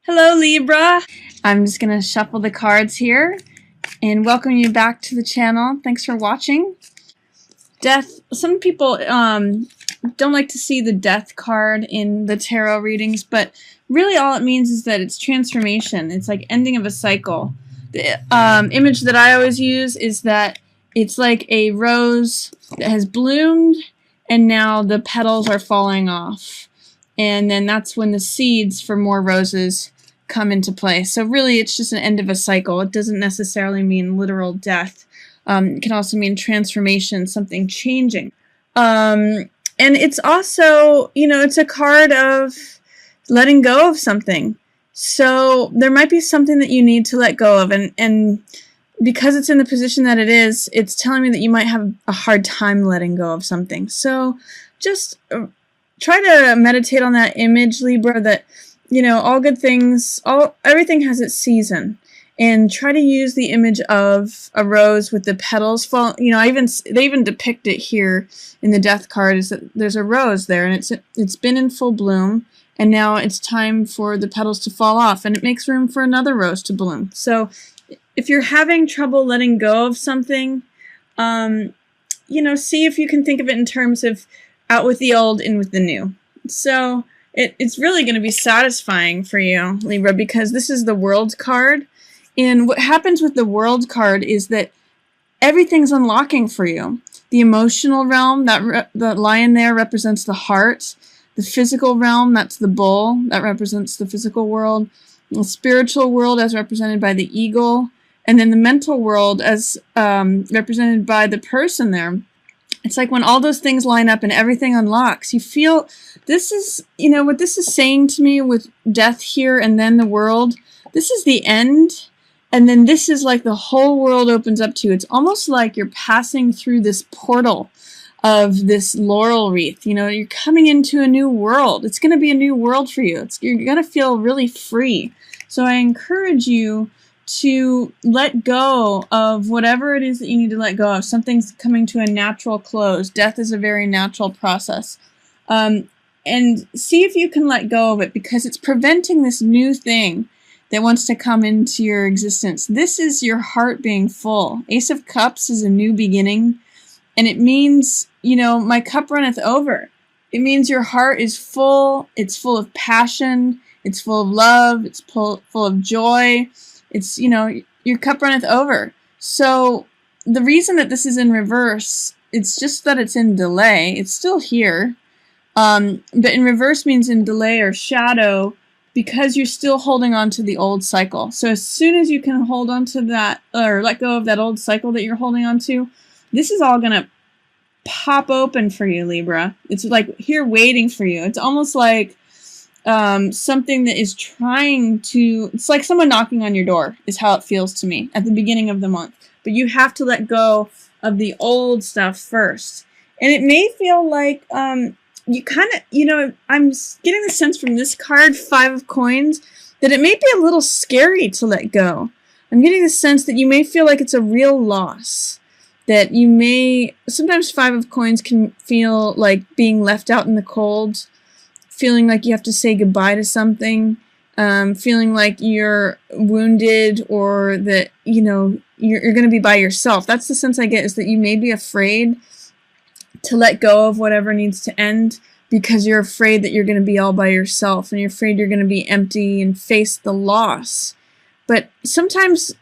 Hello Libra! I'm just going to shuffle the cards here and welcome you back to the channel. Thanks for watching. Death. Some people don't like to see the death card in the tarot readings, but really all it means is that it's transformation. It's like ending of a cycle. The image that I always use is that it's like a rose that has bloomed and now the petals are falling off. And then that's when the seeds for more roses come into play. So really it's just an end of a cycle. It doesn't necessarily mean literal death. It can also mean transformation, something changing. And it's also, it's a card of letting go of something. So there might be something that you need to let go of. And because it's in the position that it is, it's telling me that you might have a hard time letting go of something. So just try to meditate on that image, Libra, that all good things, everything has its season, and try to use the image of a rose with the petals fall. They even depict it here in the death card, is that there's a rose there, and it's been in full bloom, and now it's time for the petals to fall off, and it makes room for another rose to bloom. So if you're having trouble letting go of something, see if you can think of it in terms of out with the old, in with the new. So it's really going to be satisfying for you, Libra, because this is the World card. And what happens with the World card is that everything's unlocking for you. The emotional realm, the lion there represents the heart. The physical realm, that's the bull, that represents the physical world. The spiritual world, as represented by the eagle. And then the mental world, as represented by the person there. It's like when all those things line up and everything unlocks, you feel, this is, what this is saying to me with death here and then the world, this is the end, and then this is like the whole world opens up to you. It's almost like you're passing through this portal of this laurel wreath. You're coming into a new world. It's going to be a new world for you. You're going to feel really free. So I encourage you to let go of whatever it is that you need to let go of. Something's coming to a natural close. Death is a very natural process. And see if you can let go of it, because it's preventing this new thing that wants to come into your existence. This is your heart being full. Ace of Cups is a new beginning, and it means, my cup runneth over. It means your heart is full. It's full of passion. It's full of love. It's full of joy. It's, your cup runneth over. So the reason that this is in reverse, it's just that it's in delay. It's still here. But in reverse means in delay or shadow, because you're still holding on to the old cycle. So as soon as you can hold on to that, or let go of that old cycle that you're holding on to, this is all going to pop open for you, Libra. It's like here waiting for you. It's almost like something that is trying to, it's like someone knocking on your door is how it feels to me at the beginning of the month. But you have to let go of the old stuff first. And it may feel like you kind of, I'm getting the sense from this card, Five of Coins, that it may be a little scary to let go. I'm getting the sense that you may feel like it's a real loss. That you may, sometimes Five of Coins can feel like being left out in the cold, feeling like you have to say goodbye to something, feeling like you're wounded, or that, you're going to be by yourself. That's the sense I get, is that you may be afraid to let go of whatever needs to end, because you're afraid that you're going to be all by yourself, and you're afraid you're going to be empty and face the loss. But sometimes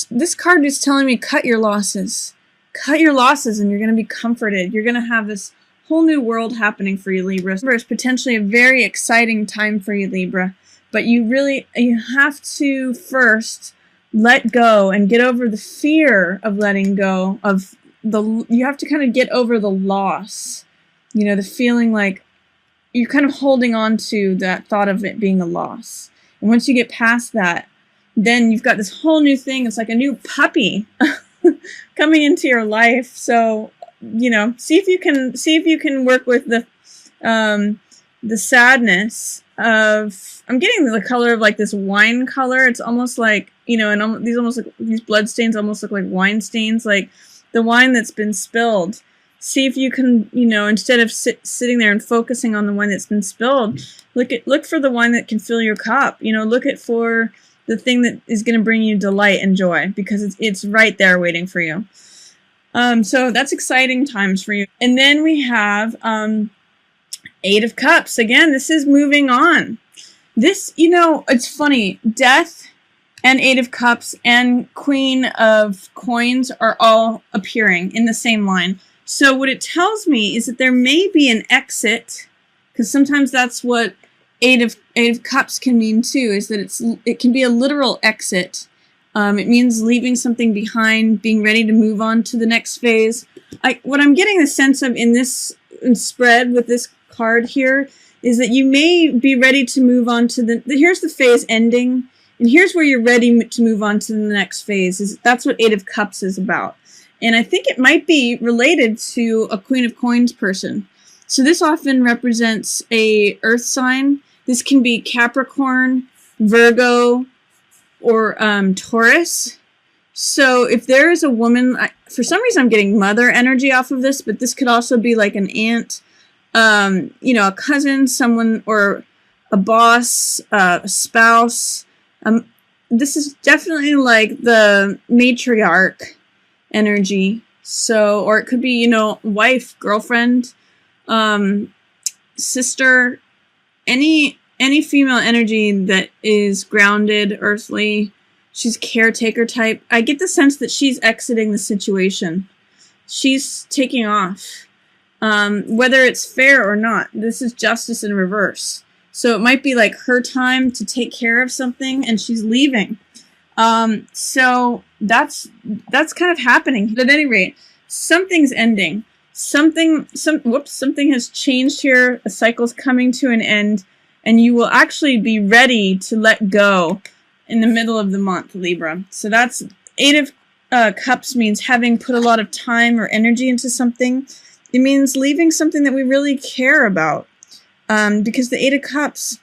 this card is telling me, cut your losses. Cut your losses, and you're going to be comforted. You're going to have this whole new world happening for you, Libra. It's potentially a very exciting time for you, Libra. But you have to first let go and get over the fear of letting go of you have to kind of get over the loss. The feeling like you're kind of holding on to that thought of it being a loss. And once you get past that, then you've got this whole new thing. It's like a new puppy coming into your life. So, see if you can work with the sadness of, I'm getting the color of like this wine color. It's almost like, these blood stains almost look like wine stains, like the wine that's been spilled. See if you can, you know, instead of sitting there and focusing on the one that's been spilled, look for the one that can fill your cup. You know, look for the thing that is going to bring you delight and joy, because it's right there waiting for you. So that's exciting times for you. And then we have Eight of Cups. Again, this is moving on. This, you know, it's funny. Death and Eight of Cups and Queen of Coins are all appearing in the same line. So what it tells me is that there may be an exit, because sometimes that's what Eight of Cups can mean too, is that it can be a literal exit. It means leaving something behind, being ready to move on to the next phase. What I'm getting the sense of in this spread with this card here is that you may be ready to move on to here's the phase ending, and here's where you're ready to move on to the next phase. That's what Eight of Cups is about. And I think it might be related to a Queen of Coins person. So this often represents a earth sign. This can be Capricorn, Virgo, or Taurus. So if there is a woman, for some reason I'm getting mother energy off of this, but this could also be like an aunt, you know, a cousin, someone, or a boss, a spouse. This is definitely like the matriarch energy. So, or it could be, you know, wife, girlfriend, sister, any female energy that is grounded, earthly. She's caretaker type. I get the sense that she's exiting the situation. She's taking off. Whether it's fair or not, this is justice in reverse. So it might be like her time to take care of something, and she's leaving. So that's kind of happening. But at any rate, something's ending. Something has changed here. A cycle's coming to an end, and you will actually be ready to let go in the middle of the month, Libra. So that's Eight of Cups means having put a lot of time or energy into something. It means leaving something that we really care about. Because the Eight of Cups,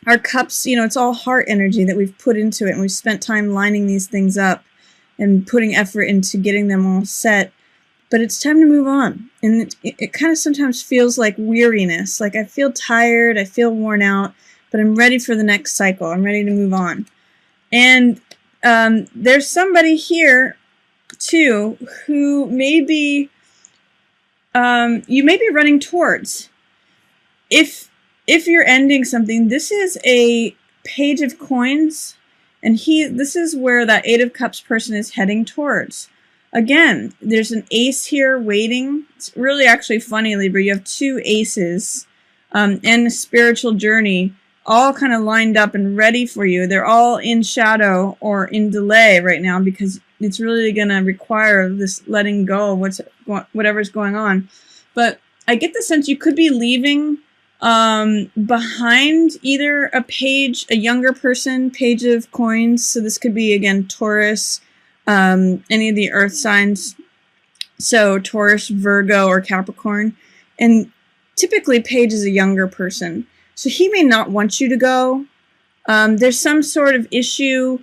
our cups, you know, it's all heart energy that we've put into it, and we've spent time lining these things up and putting effort into getting them all set. But it's time to move on. And it kind of sometimes feels like weariness. Like I feel tired, I feel worn out, but I'm ready for the next cycle. I'm ready to move on. And there's somebody here, too, who maybe you may be running towards. If you're ending something, this is a Page of Coins, and this is where that Eight of Cups person is heading towards. Again, there's an ace here waiting. It's really actually funny, Libra. You have two aces and a spiritual journey all kind of lined up and ready for you. They're all in shadow or in delay right now, because it's really going to require this letting go of whatever's going on. But I get the sense you could be leaving behind either a younger person, Page of Coins. So this could be, again, Taurus, any of the earth signs. So Taurus, Virgo, or Capricorn. And typically Page is a younger person. So he may not want you to go. There's some sort of issue.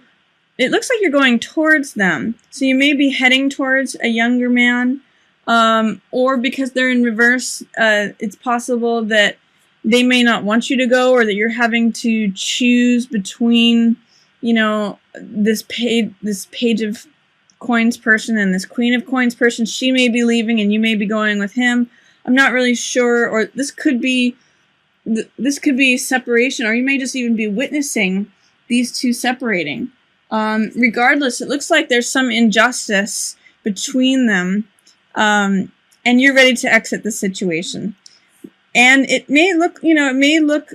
It looks like you're going towards them. So you may be heading towards a younger man. Or because they're in reverse, it's possible that they may not want you to go, or that you're having to choose between, you know, this Page of Coins person and this Queen of Coins person. She may be leaving and you may be going with him. I'm not really sure. Or this could be separation, or you may just even be witnessing these two separating. Regardless, it looks like there's some injustice between them, and you're ready to exit the situation. And it may look,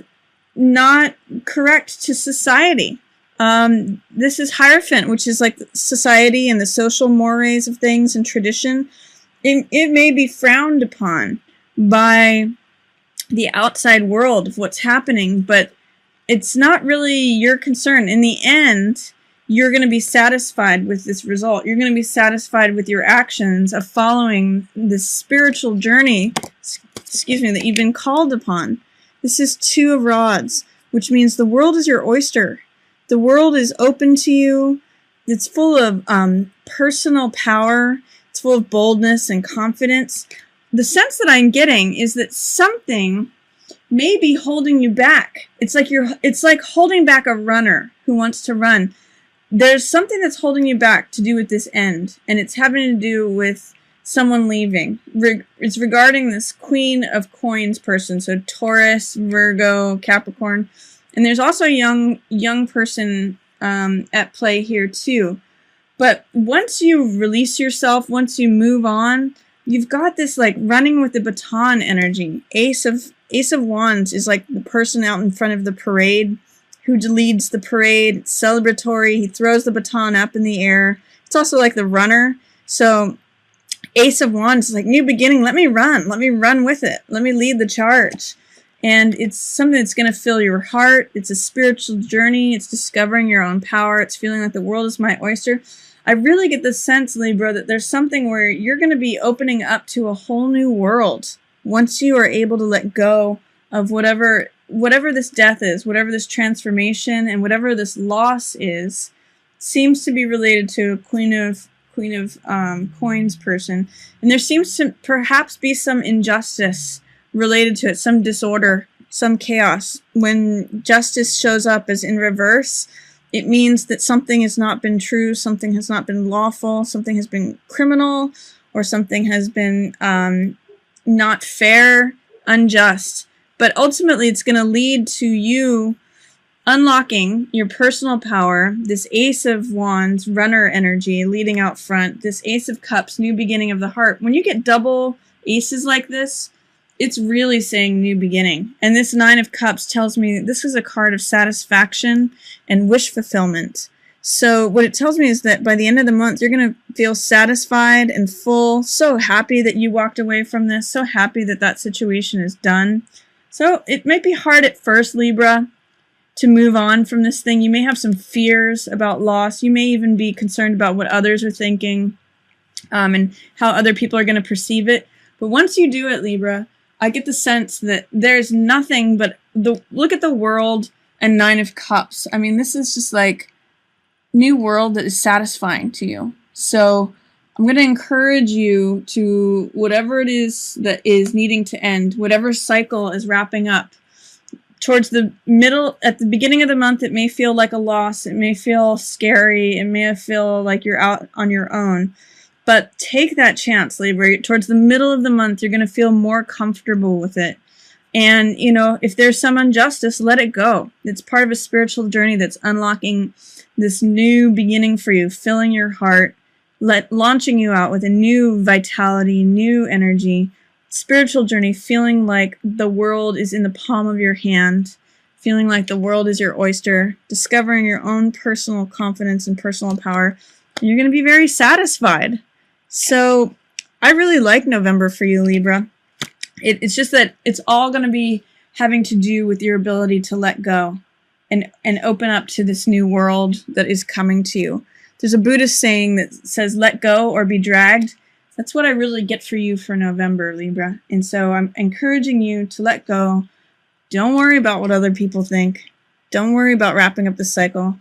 not correct to society. This is Hierophant, which is like society and the social mores of things and tradition. It may be frowned upon by the outside world of what's happening, but it's not really your concern. In the end, you're going to be satisfied with this result. You're going to be satisfied with your actions of following this spiritual journey, that you've been called upon. This is Two of Rods, which means the world is your oyster. The world is open to you. It's full of personal power. It's full of boldness and confidence. the sense that I'm getting is that something may be holding you back. It's like holding back a runner who wants to run. There's something that's holding you back to do with this end, and it's having to do with someone leaving. It's regarding this Queen of Coins person, so Taurus, Virgo, Capricorn, and there's also a young person at play here too. But once you release yourself, once you move on, you've got this like running with the baton energy. Ace of Wands is like the person out in front of the parade who leads the parade. It's celebratory. He throws the baton up in the air. It's also like the runner. So Ace of Wands is like, new beginning. Let me run. Let me run with it. Let me lead the charge. And it's something that's going to fill your heart. It's a spiritual journey. It's discovering your own power. It's feeling like the world is my oyster. I really get the sense, Libra, that there's something where you're going to be opening up to a whole new world once you are able to let go of whatever this death is, whatever this transformation and whatever this loss is. Seems to be related to a Queen of Coins person. And there seems to perhaps be some injustice related to it, some disorder, some chaos. When justice shows up as in reverse, it means that something has not been true, something has not been lawful, something has been criminal, or something has been not fair, unjust. But ultimately, it's going to lead to you unlocking your personal power, this Ace of Wands, runner energy, leading out front, this Ace of Cups, new beginning of the heart. When you get double aces like this, it's really saying new beginning. And this Nine of Cups tells me this is a card of satisfaction and wish fulfillment. So what it tells me is that by the end of the month, you're going to feel satisfied and full, so happy that you walked away from this, so happy that that situation is done. So it might be hard at first, Libra, to move on from this thing. You may have some fears about loss. You may even be concerned about what others are thinking and how other people are going to perceive it. But once you do it, Libra, I get the sense that there's nothing but look at the world and Nine of Cups. I mean, this is just like new world that is satisfying to you. So I'm going to encourage you to whatever it is that is needing to end, whatever cycle is wrapping up. Towards the middle, at the beginning of the month, it may feel like a loss. It may feel scary. It may feel like you're out on your own. But take that chance, Libra. Towards the middle of the month, you're going to feel more comfortable with it. And, you know, if there's some injustice, let it go. It's part of a spiritual journey that's unlocking this new beginning for you, filling your heart, launching you out with a new vitality, new energy, spiritual journey, feeling like the world is in the palm of your hand, feeling like the world is your oyster, discovering your own personal confidence and personal power. And you're going to be very satisfied. So I really like November for you, Libra. It's just that it's all going to be having to do with your ability to let go and open up to this new world that is coming to you. There's a Buddhist saying that says, let go or be dragged. That's what I really get for you for November, Libra. And so I'm encouraging you to let go. Don't worry about what other people think. Don't worry about wrapping up the cycle.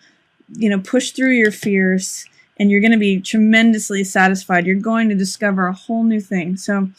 You know, push through your fears, and you're going to be tremendously satisfied. You're going to discover a whole new thing. So